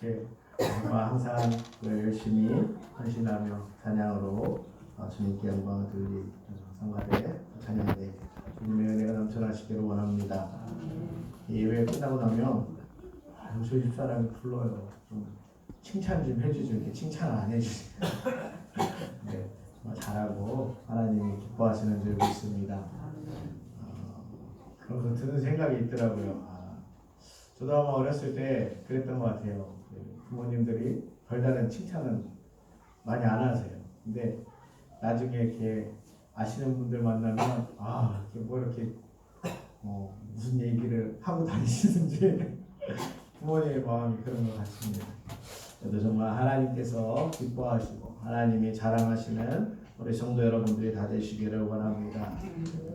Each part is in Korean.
이렇게 항상 열심히 헌신하며 찬양으로 주님께 영광을 돌리 성가대 찬양대 주님의 은혜가 넘쳐나시기를 원합니다. 예배 끝나고 나면 저희 집사람이 불러요. 좀 칭찬 좀 해주죠. 이렇게 칭찬을 안 해주세요. 네, 정말 잘하고 하나님이 기뻐하시는 줄 믿습니다. 그러면서 드는 생각이 있더라고요. 저도 아마 어렸을 때 그랬던 것 같아요. 부모님들이 별다른 칭찬은 많이 안 하세요. 근데 나중에 이렇게 아시는 분들 만나면 이렇게 뭐 이렇게 무슨 얘기를 하고 다니시는지 부모님의 마음이 그런 것 같습니다. 저도 정말 하나님께서 기뻐하시고 하나님이 자랑하시는 우리 성도 여러분들이 다 되시기를 원합니다.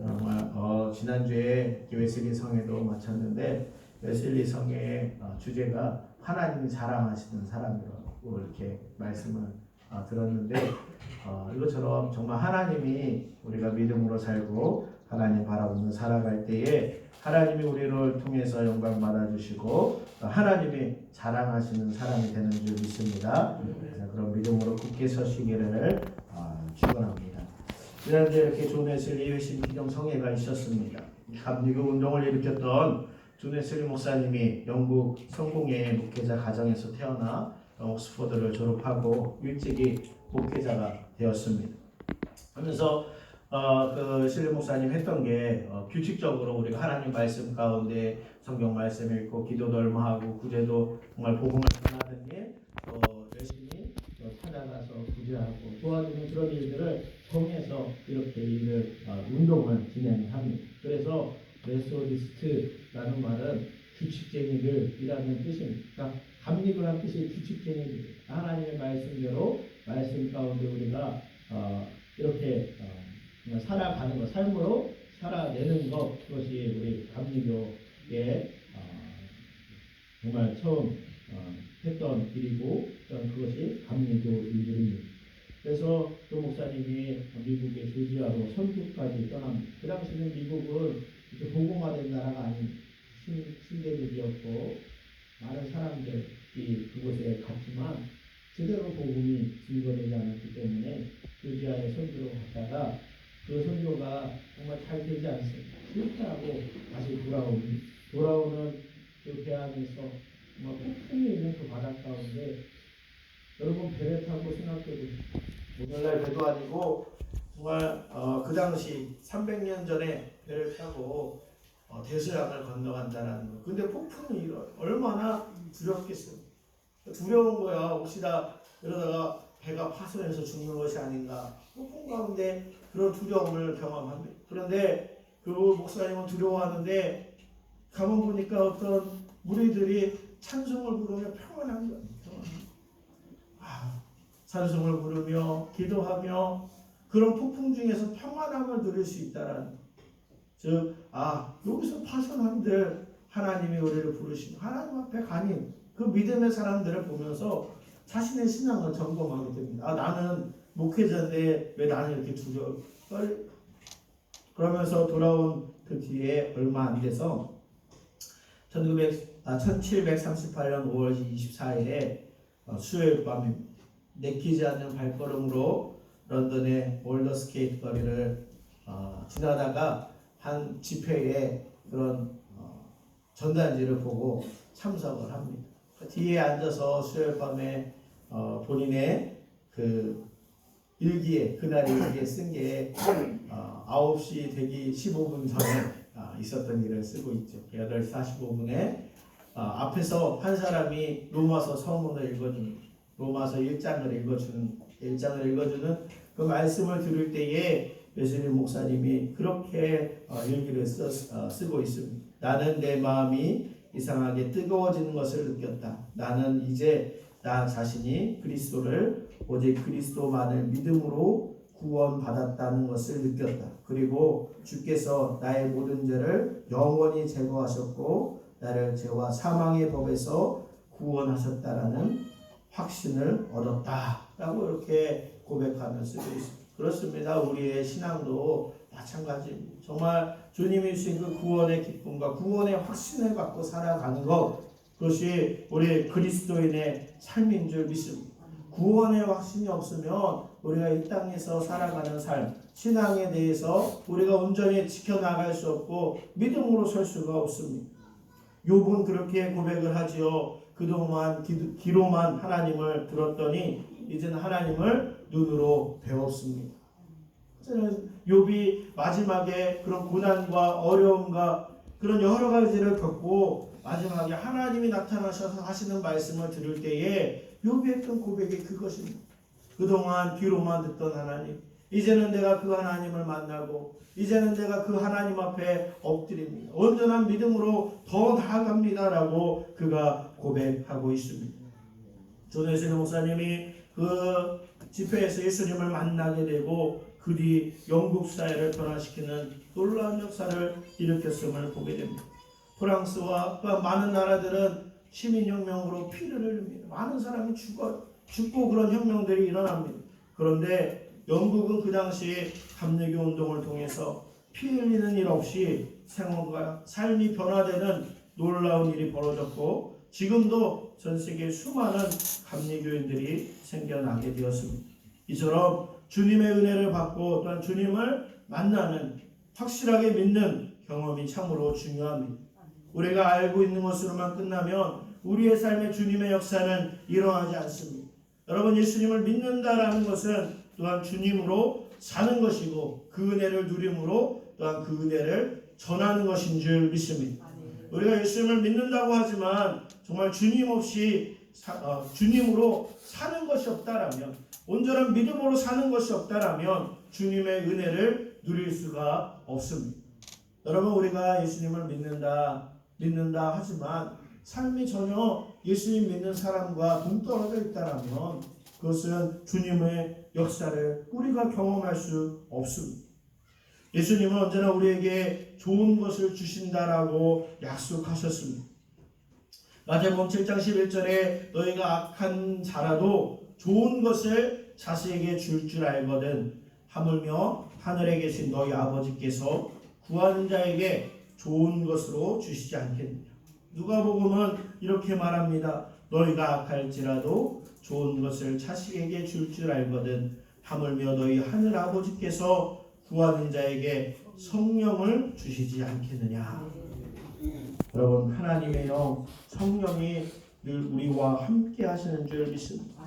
정말 지난주에 웨슬리 성회도 마쳤는데 웨슬리 성회의 주제가 하나님이 자랑하시는 사람이라고 이렇게 말씀을 들었는데 이것처럼 정말 하나님이 우리가 믿음으로 살고 하나님 바라보며 살아갈 때에 하나님이 우리를 통해서 영광 받아주시고 하나님이 자랑하시는 사람이 되는 줄 믿습니다. 그런 믿음으로 굳게 서시기를 축원합니다. 지난주에 이렇게 존 웨슬리 회심 기념 성회가 있었습니다. 감리교 운동을 일으켰던 존 웨슬리 목사님이 영국 성공의 목회자 가정에서 태어나 옥스퍼드를 졸업하고 일찍이 목회자가 되었습니다. 하면서 그 웨슬리 목사님 했던 게 규칙적으로 우리가 하나님 말씀 가운데 성경 말씀 읽고 기도도 얼마 하고 구제도 정말 복음을 전하더니 열심히 찾아가서 구제하고 도와주는 그런 일들을 통해서 이렇게 일을 운동을 진행합니다. 그래서 메소디스트라는 말은 규칙쟁이들이라는 뜻입니다. 감리교란 뜻이 규칙쟁이들, 하나님의 말씀대로 말씀 가운데 우리가 이렇게 살아가는 것, 삶으로 살아내는 것, 그것이 우리 감리교의 정말 처음 했던 일이고 그것이 감리교 일들입니다. 그래서 그 목사님이 미국의 조지아로 선교까지 떠납니다. 그 당시는 미국은 이렇게 복음화된 나라가 아닌 신대국이었고 많은 사람들이 그곳에 갔지만 제대로 복음이 증거되지 않았기 때문에 조지아에 선교로 갔다가 그 선교가 정말 잘 되지 않습니다. 실패하고 다시 돌아오는 그 배안에서 정말 폭풍이 있는 그 바닷 가운데 여러분 배를 타고 생각해보십시오. 오늘날 배도 아니고 정말 그 당시 300년 전에 배를 타고 대서양을 건너간다라는 거. 근데 폭풍이 얼마나 두렵겠어요. 두려운 거야. 혹시나 이러다가 배가 파손해서 죽는 것이 아닌가. 폭풍 가운데 그런 두려움을 경험합니다. 그런데 그 목사님은 두려워하는데 가만 보니까 어떤 무리들이 찬송을 부르며 평안한 거예요. 찬송을 부르며 기도하며 그런 폭풍 중에서 평안함을 누릴 수 있다라는, 즉 여기서 파손한들 하나님이 우리를 부르시고 하나님 앞에 가니 그 믿음의 사람들을 보면서 자신의 신앙을 점검하게 됩니다. 나는 목회자인데 왜 나는 이렇게 두려워? 그러면서 돌아온 그 뒤에 얼마 안 돼서 1738년 5월 24일에 수요일 밤입니다. 내키지 않는 발걸음으로 런던의 올더스케이트 거리를 지나다가 한 집회에 그런 전단지를 보고 참석을 합니다. 그 뒤에 앉아서 수요일 밤에 본인의 그 일기에 그날 일기에 쓴 게 9시 되기 15분 전에 있었던 일을 쓰고 있죠. 8시 45분에 앞에서 한 사람이 로마서 서문을 읽어줍니다. 로마서 1장을 읽어주는 그 말씀을 들을 때에 웨슬리 목사님이 그렇게 일기를 쓰고 있습니다. 나는 내 마음이 이상하게 뜨거워지는 것을 느꼈다. 나는 이제 나 자신이 그리스도를 오직 그리스도만을 믿음으로 구원받았다는 것을 느꼈다. 그리고 주께서 나의 모든 죄를 영원히 제거하셨고 나를 죄와 사망의 법에서 구원하셨다라는 확신을 얻었다라고 이렇게 고백하며 쓰고 있습니다. 그렇습니다. 우리의 신앙도 마찬가지입니다. 정말 주님이 주신 그 구원의 기쁨과 구원의 확신을 갖고 살아가는 것, 그것이 우리 그리스도인의 삶인 줄 믿습니다. 구원의 확신이 없으면 우리가 이 땅에서 살아가는 삶, 신앙에 대해서 우리가 온전히 지켜나갈 수 없고 믿음으로 설 수가 없습니다. 욥은 그렇게 고백을 하지요. 그동안 귀로만 하나님을 들었더니 이제는 하나님을 눈으로 배웠습니다. 욥이 마지막에 그런 고난과 어려움과 그런 여러 가지를 겪고 마지막에 하나님이 나타나셔서 하시는 말씀을 들을 때에 욥이 했던 고백이 그것입니다. 그동안 귀로만 듣던 하나님, 이제는 내가 그 하나님을 만나고 이제는 내가 그 하나님 앞에 엎드립니다. 온전한 믿음으로 더 나아갑니다라고 그가 고백하고 있습니다. 조내실 목사님이 그 집회에서 예수님을 만나게 되고 그 뒤 영국 사회를 변화시키는 놀라운 역사를 일으켰음을 보게 됩니다. 프랑스와 많은 나라들은 시민혁명으로 피를 흘립니다. 많은 사람이 죽고 그런 혁명들이 일어납니다. 그런데 영국은 그 당시 감리교 운동을 통해서 피 흘리는 일 없이 생활과 삶이 변화되는 놀라운 일이 벌어졌고 지금도 전 세계 수많은 감리교인들이 생겨나게 되었습니다. 이처럼 주님의 은혜를 받고 또한 주님을 만나는 확실하게 믿는 경험이 참으로 중요합니다. 우리가 알고 있는 것으로만 끝나면 우리의 삶에 주님의 역사는 일어나지 않습니다. 여러분, 예수님을 믿는다라는 것은 또한 주님으로 사는 것이고 그 은혜를 누림으로 또한 그 은혜를 전하는 것인 줄 믿습니다. 우리가 예수님을 믿는다고 하지만 정말 주님 없이 주님으로 사는 것이 없다라면, 온전한 믿음으로 사는 것이 없다라면 주님의 은혜를 누릴 수가 없습니다. 여러분, 우리가 예수님을 믿는다 하지만 삶이 전혀 예수님 믿는 사람과 동떨어져 있다라면 그것은 주님의 역사를 우리가 경험할 수 없습니다. 예수님은 언제나 우리에게 좋은 것을 주신다라고 약속하셨습니다. 마태복음 7장 11절에 너희가 악한 자라도 좋은 것을 자식에게 줄 알거든 하물며 하늘에 계신 너희 아버지께서 구하는 자에게 좋은 것으로 주시지 않겠느냐. 누가복음은 이렇게 말합니다. 너희가 악할지라도 좋은 것을 자식에게 줄 알거든 하물며 너희 하늘 아버지께서 구하는 자에게 성령을 주시지 않겠느냐. 여러분, 하나님의 영 성령이 늘 우리와 함께 하시는 줄 믿습니다.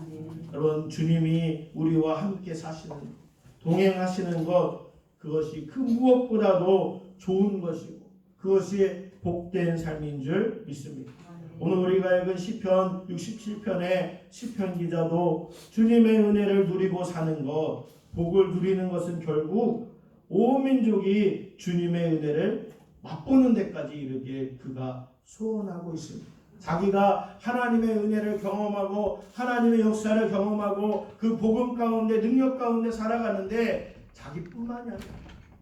여러분, 주님이 우리와 함께 사시는, 동행하시는 것, 그것이 그 무엇보다도 좋은 것이고 그것이 복된 삶인 줄 믿습니다. 오늘 우리가 읽은 시편 67편의 시편 기자도 주님의 은혜를 누리고 사는 것, 복을 누리는 것은 결국 온 민족이 주님의 은혜를 맛보는 데까지 이르길 그가 소원하고 있습니다. 자기가 하나님의 은혜를 경험하고 하나님의 역사를 경험하고 그 복음 가운데 능력 가운데 살아가는데 자기뿐만이 아니라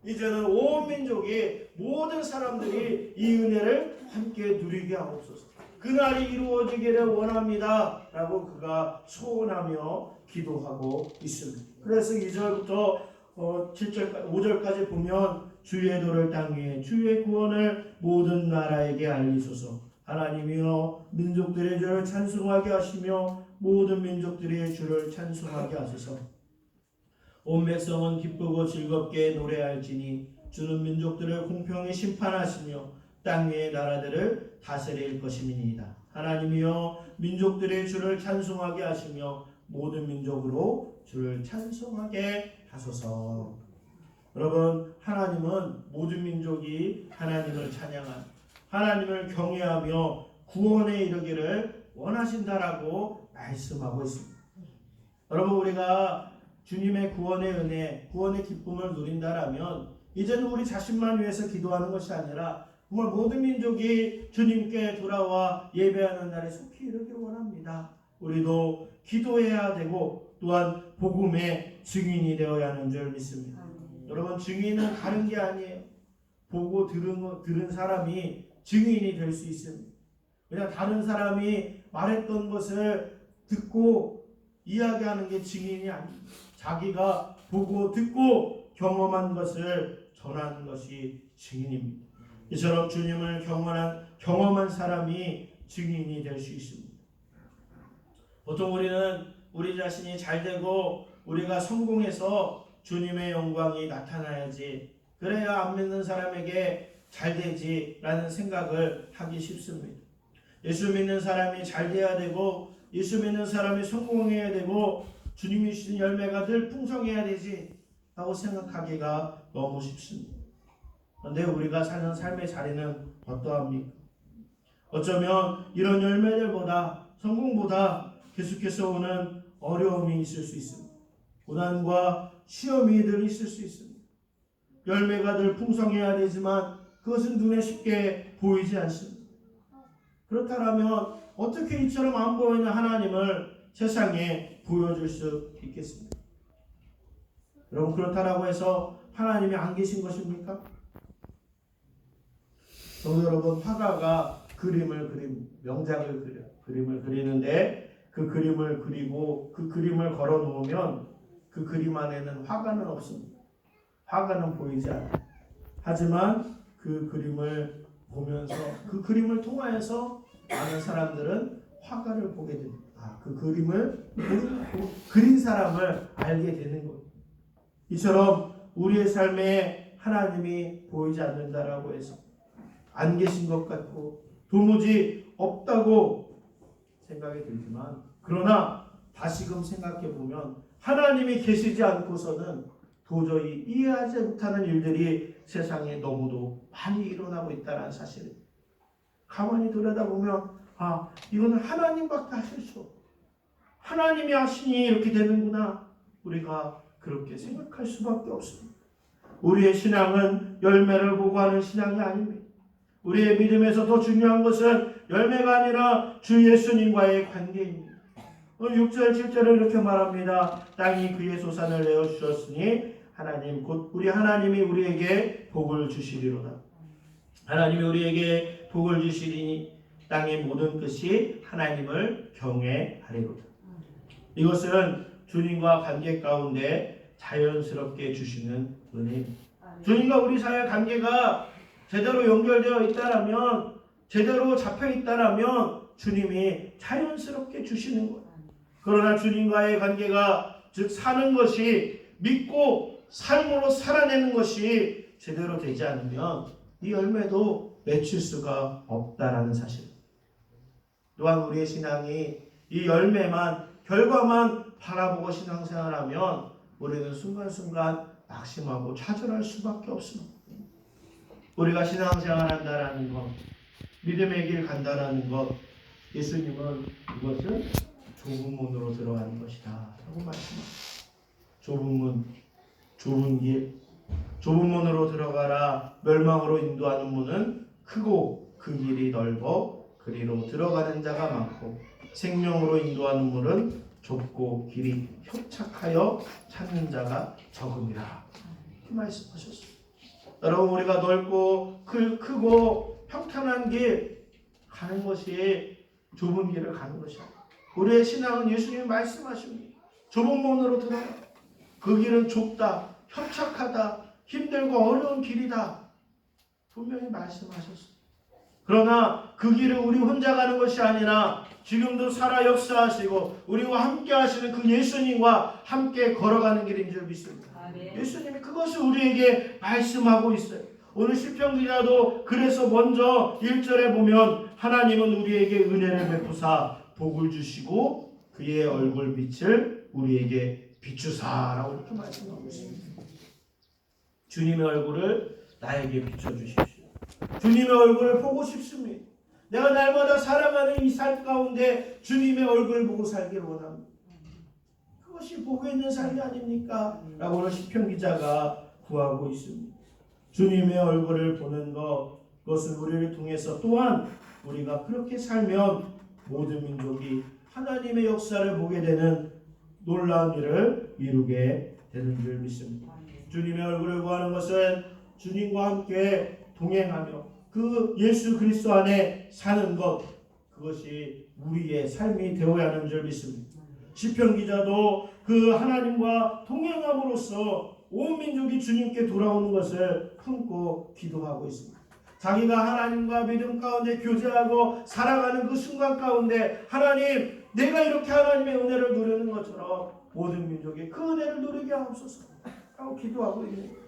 이제는 온 민족이 모든 사람들이 이 은혜를 함께 누리게 하옵소서. 그날이 이루어지기를 원합니다 라고 그가 소원하며 기도하고 있습니다. 그래서 2절부터 5절까지 보면 주의 도를 땅 위에 주의 구원을 모든 나라에게 알리소서. 하나님이여 민족들의 주를 찬송하게 하시며 모든 민족들의 주를 찬송하게 하소서. 온 백성은 기쁘고 즐겁게 노래할지니 주는 민족들을 공평히 심판하시며 땅 위의 나라들을 다스릴 것임이니이다. 하나님이여 민족들의 주를 찬송하게 하시며 모든 민족으로 주를 찬송하게 하소서. 여러분, 하나님은 모든 민족이 하나님을 찬양한, 하나님을 경외하며 구원에 이르기를 원하신다라고 말씀하고 있습니다. 여러분, 우리가 주님의 구원의 은혜, 구원의 기쁨을 누린다라면 이제는 우리 자신만 위해서 기도하는 것이 아니라 정말 모든 민족이 주님께 돌아와 예배하는 날에 속히 이르기를 원합니다. 우리도 기도해야 되고 또한 복음의 증인이 되어야 하는 줄 믿습니다. 여러분, 증인은 다른 게 아니에요. 보고 들은 사람이 증인이 될 수 있습니다. 그냥 다른 사람이 말했던 것을 듣고 이야기하는 게 증인이 아닙니다. 자기가 보고 듣고 경험한 것을 전하는 것이 증인입니다. 이처럼 주님을 경험한 사람이 증인이 될 수 있습니다. 보통 우리는 우리 자신이 잘되고 우리가 성공해서 주님의 영광이 나타나야지, 그래야 안 믿는 사람에게 잘되지라는 생각을 하기 쉽습니다. 예수 믿는 사람이 잘돼야 되고 예수 믿는 사람이 성공해야 되고 주님이 주신 열매가 늘 풍성해야 되지 라고 생각하기가 너무 쉽습니다. 그런데 우리가 사는 삶의 자리는 어떠합니까? 어쩌면 이런 열매들보다, 성공보다 계속해서 오는 어려움이 있을 수 있습니다. 고난과 시험이 늘 있을 수 있습니다. 열매가 늘 풍성해야 되지만 그것은 눈에 쉽게 보이지 않습니다. 그렇다면 어떻게 이처럼 안 보이는 하나님을 세상에 보여줄 수 있겠습니까? 여러분, 그렇다라고 해서 하나님이 안 계신 것입니까? 성도 여러분, 화가가 그림을 그리는데 그 그림을 그리고 그 그림을 걸어 놓으면 그 그림 안에는 화가는 없습니다. 화가는 보이지 않아요. 하지만 그 그림을 보면서, 그 그림을 통하여서 많은 사람들은 화가를 보게 됩니다. 그 그림을 그린 사람을 알게 되는 거예요. 이처럼 우리의 삶에 하나님이 보이지 않는다라고 해서 안 계신 것 같고 도무지 없다고 생각이 들지만, 그러나 다시금 생각해 보면 하나님이 계시지 않고서는 도저히 이해하지 못하는 일들이 세상에 너무도 많이 일어나고 있다는 사실을 가만히 들여다보면, 이거는 하나님밖에 하실 수 없고 하나님이 하시니 이렇게 되는구나, 우리가 그렇게 생각할 수밖에 없습니다. 우리의 신앙은 열매를 보고 하는 신앙이 아닙니다. 우리의 믿음에서 더 중요한 것은 열매가 아니라 주 예수님과의 관계입니다. 6절 7절을 이렇게 말합니다. 땅이 그의 소산을 내어주셨으니 하나님 곧 우리 하나님이 우리에게 복을 주시리로다. 하나님이 우리에게 복을 주시리니 땅의 모든 끝이 하나님을 경외하리로다. 이것은 주님과 관계 가운데 자연스럽게 주시는 은혜입니다. 주님과 우리 사이의 관계가 제대로 연결되어 있다라면, 제대로 잡혀 있다라면 주님이 자연스럽게 주시는 거예요. 그러나 주님과의 관계가, 즉 사는 것이, 믿고 삶으로 살아내는 것이 제대로 되지 않으면 이 열매도 맺힐 수가 없다라는 사실. 또한 우리의 신앙이 이 열매만, 결과만 바라보고 신앙생활하면 우리는 순간순간 낙심하고 좌절할 수밖에 없습니다. 우리가 신앙생활한다라는 것, 믿음의 길 간다라는 것, 예수님은 이것은 좁은 문으로 들어가는 것이다 라고 말씀합니다. 좁은 문, 좁은 길, 좁은 문으로 들어가라. 멸망으로 인도하는 문은 크고 그 길이 넓어 그리로 들어가는 자가 많고, 생명으로 인도하는 문은 좁고 길이 협착하여 찾는 자가 적음이라. 이렇게 말씀하셨습니다. 여러분, 우리가 넓고 크고 평탄한 길 가는 것이 좁은 길을 가는 것이 아니에요. 우리의 신앙은 예수님이 말씀하십니다. 좁은 문으로 들어가. 그 길은 좁다, 협착하다, 힘들고 어려운 길이다. 분명히 말씀하셨어요. 그러나 그 길을 우리 혼자 가는 것이 아니라 지금도 살아 역사하시고 우리와 함께 하시는 그 예수님과 함께 걸어가는 길인 줄 믿습니다. 예수님이 그것을 우리에게 말씀하고 있어요. 오늘 시편 기자도 그래서 먼저 1절에 보면 하나님은 우리에게 은혜를 베푸사 복을 주시고 그의 얼굴 빛을 우리에게 비추사라고 이렇게 말씀하고 있습니다. 주님의 얼굴을 나에게 비춰주십시오. 주님의 얼굴을 보고 싶습니다. 내가 날마다 살아가는 이 삶 가운데 주님의 얼굴을 보고 살기를 원합니다. 그것이 복이 있는 삶이 아닙니까? 라고 오늘 시편 기자가 구하고 있습니다. 주님의 얼굴을 보는 것, 그것은 우리를 통해서 또한 우리가 그렇게 살면 모든 민족이 하나님의 역사를 보게 되는 놀라운 일을 이루게 되는 줄 믿습니다. 주님의 얼굴을 구하는 것은 주님과 함께 동행하며 그 예수 그리스도 안에 사는 것, 그것이 우리의 삶이 되어야 하는 줄 믿습니다. 시편 기자도 그 하나님과 동행함으로써 온 민족이 주님께 돌아오는 것을 품고 기도하고 있습니다. 자기가 하나님과 믿음 가운데 교제하고 살아가는 그 순간 가운데 하나님, 내가 이렇게 하나님의 은혜를 누리는 것처럼 모든 민족이 그 은혜를 누리게 하옵소서 하고 기도하고 있는 거예요.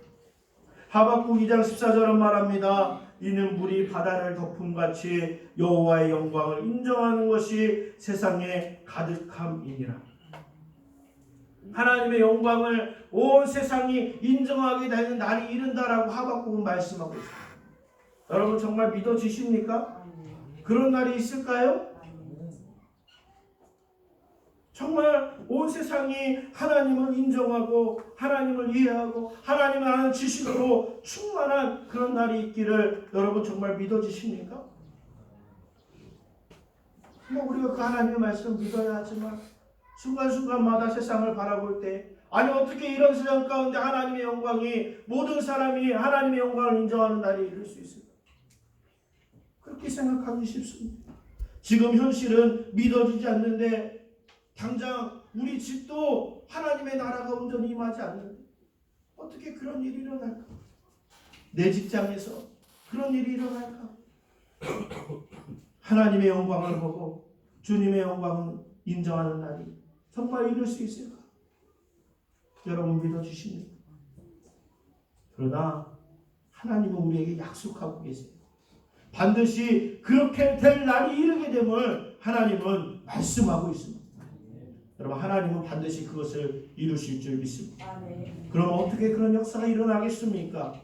하박국 2장 14절은 말합니다. 이는 물이 바다를 덮음같이 여호와의 영광을 인정하는 것이 세상에 가득함이니라. 하나님의 영광을 온 세상이 인정하게 되는 날이 이른다라고 하박국은 말씀하고 있습니다. 여러분 정말 믿어지십니까? 그런 날이 있을까요? 정말 온 세상이 하나님을 인정하고 하나님을 이해하고 하나님을 아는 지식으로 충만한 그런 날이 있기를 여러분 정말 믿어지십니까? 우리가 그 하나님의 말씀을 믿어야 하지만 순간순간마다 세상을 바라볼 때 아니 어떻게 이런 세상 가운데 하나님의 영광이 모든 사람이 하나님의 영광을 인정하는 날이 이룰 수 있을까? 그렇게 생각하기 쉽습니다. 지금 현실은 믿어지지 않는데 당장 우리 집도 하나님의 나라가 온전히 임하지 않는데 어떻게 그런 일이 일어날까? 내 직장에서 그런 일이 일어날까? 하나님의 영광을 보고 주님의 영광을 인정하는 날이 정말 이룰 수 있을까? 여러분 믿어주십니까? 그러나 하나님은 우리에게 약속하고 계세요. 반드시 그렇게 될 날이 이르게 됨을 하나님은 말씀하고 있습니다. 여러분 하나님은 반드시 그것을 이루실 줄 믿습니다. 그럼 어떻게 그런 역사가 일어나겠습니까?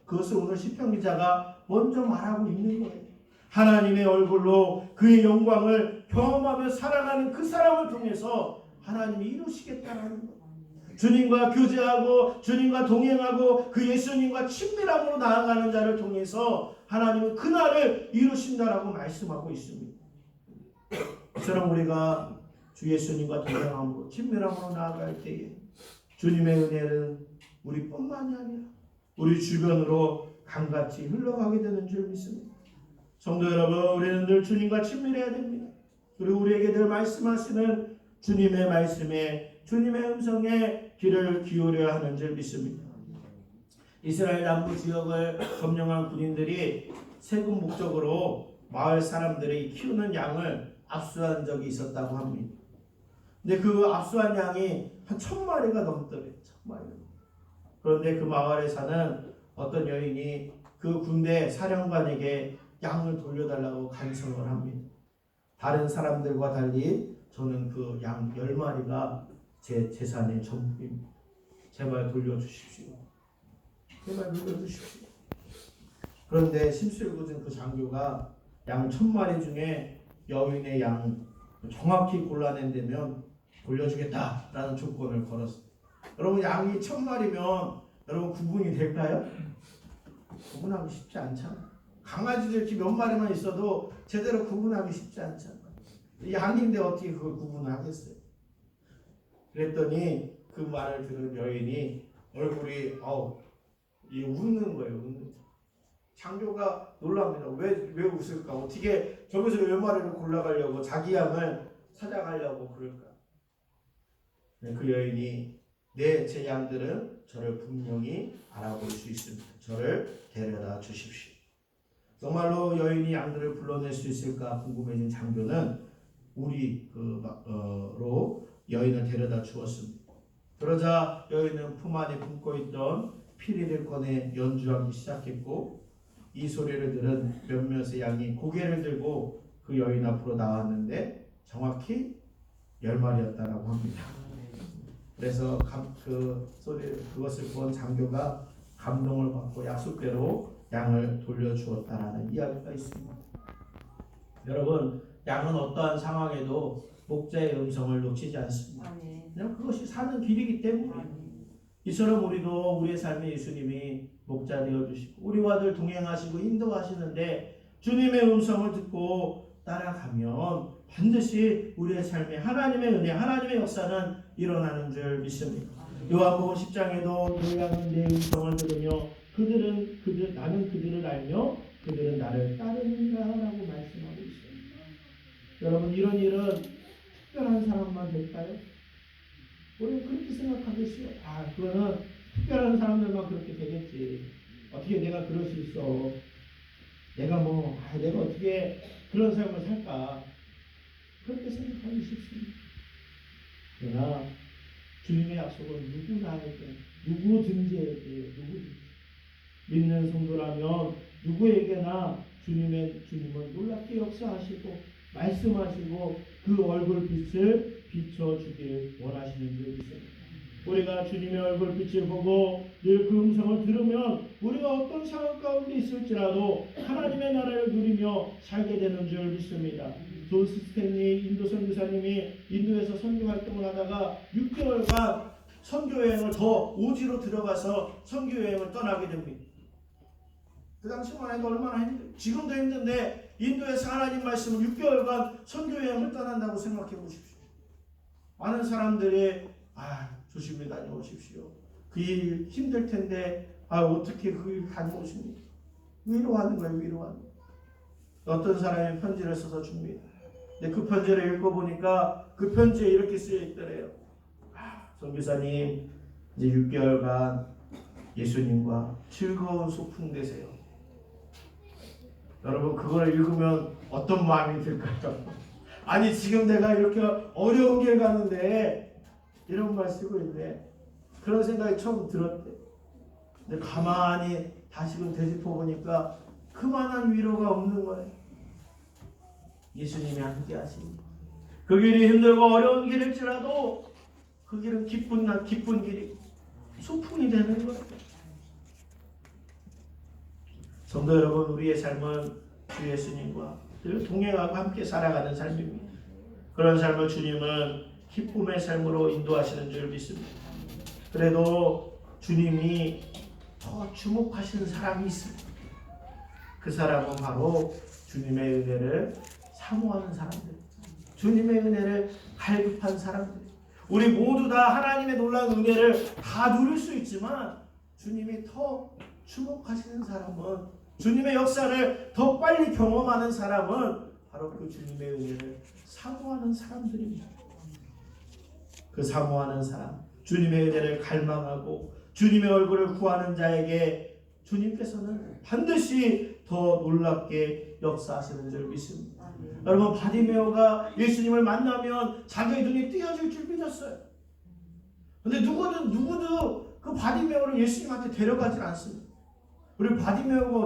그것을 오늘 시편 기자가 먼저 말하고 있는 거예요. 하나님의 얼굴로 그의 영광을 경험하며 살아가는 그 사람을 통해서 하나님이 이루시겠다는 거예요. 주님과 교제하고 주님과 동행하고 그 예수님과 친밀함으로 나아가는 자를 통해서 하나님은 그날을 이루신다라고 말씀하고 있습니다. 이처럼 우리가 주 예수님과 동행함으로 친밀함으로 나아갈 때에 주님의 은혜는 우리뿐만이 아니라 우리 주변으로 강같이 흘러가게 되는 줄 믿습니다. 성도 여러분, 우리는 늘 주님과 친밀해야 됩니다. 그리고 우리에게 늘 말씀하시는 주님의 말씀에 주님의 음성에 귀를 기울여야 하는 줄 믿습니다. 이스라엘 남부 지역을 점령한 군인들이 세금 목적으로 마을 사람들이 키우는 양을 압수한 적이 있었다고 합니다. 근데 그 압수한 양이 한 1000마리가 넘더래요. 1000마리. 그런데 그 마을에 사는 어떤 여인이 그 군대 사령관에게 양을 돌려달라고 간청을 합니다. 다른 사람들과 달리 저는 그 양 10마리가 제 재산의 전부입니다. 제발 돌려주십시오. 제발 돌려주십시오. 그런데 심술궂은 그 장교가 양 1000마리 중에 여인의 양 정확히 골라낸다면 돌려주겠다라는 조건을 걸었습니다. 여러분 양이 1000마리면 여러분 구분이 될까요? 구분하기 쉽지 않잖아요. 강아지들 이렇게 몇 마리만 있어도 제대로 구분하기 쉽지 않잖아요. 양인데 어떻게 그걸 구분을 하겠어요? 그랬더니 그 말을 들은 여인이 얼굴이 웃는 거예요. 웃는. 장교가 놀랍니다. 왜 웃을까? 어떻게 저기서 몇 마리를 골라가려고 자기 양을 찾아가려고 그럴까? 그 여인이 제 양들은 저를 분명히 알아볼 수 있습니다. 저를 데려다 주십시오. 정말로 여인이 양들을 불러낼 수 있을까 궁금해진 장교는 우리로 여인을 데려다 주었습니다. 그러자 여인은 품 안에 품고 있던 피리를 꺼내 연주하기 시작했고 이 소리를 들은 몇몇의 양이 고개를 들고 그 여인 앞으로 나왔는데 정확히 10마리였다라고 합니다. 그래서 그것을 본 장교가 감동을 받고 약속대로 양을 돌려주었다라는 이야기가 있습니다. 여러분, 양은 어떠한 상황에도 목자의 음성을 놓치지 않습니다. 그냥 그것이 사는 길이기 때문이에요. 이처럼 우리도 우리의 삶에 예수님이 목자 되어주시고 우리와 늘 동행하시고 인도하시는데 주님의 음성을 듣고 따라가면 반드시 우리의 삶에 하나님의 은혜, 하나님의 역사는 일어나는 줄 믿습니다. 요한복음 10장에도 내 양은 내 음성을 들으며 나는 그들을 알며 그들은 나를 따르는가 라고 말씀하고 있습니다. 여러분 이런 일은 특별한 사람만 될까요? 우리는 그렇게 생각하겠어요. 그거는 특별한 사람들만 그렇게 되겠지. 어떻게 내가 그럴 수 있어? 내가 내가 어떻게 그런 삶을 살까? 그렇게 생각하기 쉽습니다. 그러나 주님의 약속은 누구든지 믿는 성도라면 누구에게나 주님은 놀랍게 역사하시고 말씀하시고 그 얼굴빛을 비춰주길 원하시는 줄 믿습니다. 우리가 주님의 얼굴빛을 보고 늘 그 음성을 들으면 우리가 어떤 상황 가운데 있을지라도 하나님의 나라를 누리며 살게 되는 줄 믿습니다. 존 스탠리 인도 선교사님이 인도에서 선교 활동을 하다가 6개월간 선교 여행을 더 오지로 들어가서 선교 여행을 떠나게 됩니다. 그 당시만 해도 얼마나 지금도 힘든데 인도에서 하나님 말씀을 6개월간 선교 여행을 떠난다고 생각해 보십시오. 많은 사람들이 조심히 다녀오십시오. 그 일 힘들 텐데 어떻게 그 일 다녀오십니까? 위로하는 거예요. 위로하는 거예요. 어떤 사람이 편지를 써서 줍니다. 근데 그 편지를 읽어보니까 그 편지에 이렇게 쓰여 있더래요. 선교사님, 이제 6개월간 예수님과 즐거운 소풍 되세요. 여러분, 그걸 읽으면 어떤 마음이 들까요? 아니, 지금 내가 이렇게 어려운 길 가는데 이런 말 쓰고 있네. 그런 생각이 처음 들었대. 근데 가만히 다시금 되짚어 보니까 그만한 위로가 없는 거예요. 예수님이 함께 하십니다. 그 길이 힘들고 어려운 길일지라도 그 길은 기쁜 길이 소풍이 되는 거예요. 성도 여러분, 우리의 삶은 주 예수님과 동행하고 함께 살아가는 삶입니다. 그런 삶을 주님은 기쁨의 삶으로 인도하시는 줄 믿습니다. 그래도 주님이 더 주목하시는 사람이 있습니다. 그 사람은 바로 주님의 은혜를 사모하는 사람들, 주님의 은혜를 갈급한 사람들. 우리 모두 다 하나님의 놀라운 은혜를 다 누릴 수 있지만 주님이 더 주목하시는 사람은, 주님의 역사를 더 빨리 경험하는 사람은 바로 그 주님의 은혜를 사모하는 사람들입니다. 그 사모하는 사람, 주님의 은혜를 갈망하고 주님의 얼굴을 구하는 자에게 주님께서는 반드시 더 놀랍게 역사하시는 줄 믿습니다. 여러분, 바디메오가 예수님을 만나면 자기의 눈이 띄어질 줄 믿었어요. 근데 누구도 그 바디메오를 예수님한테 데려가질 않습니다. 우리 바디메오가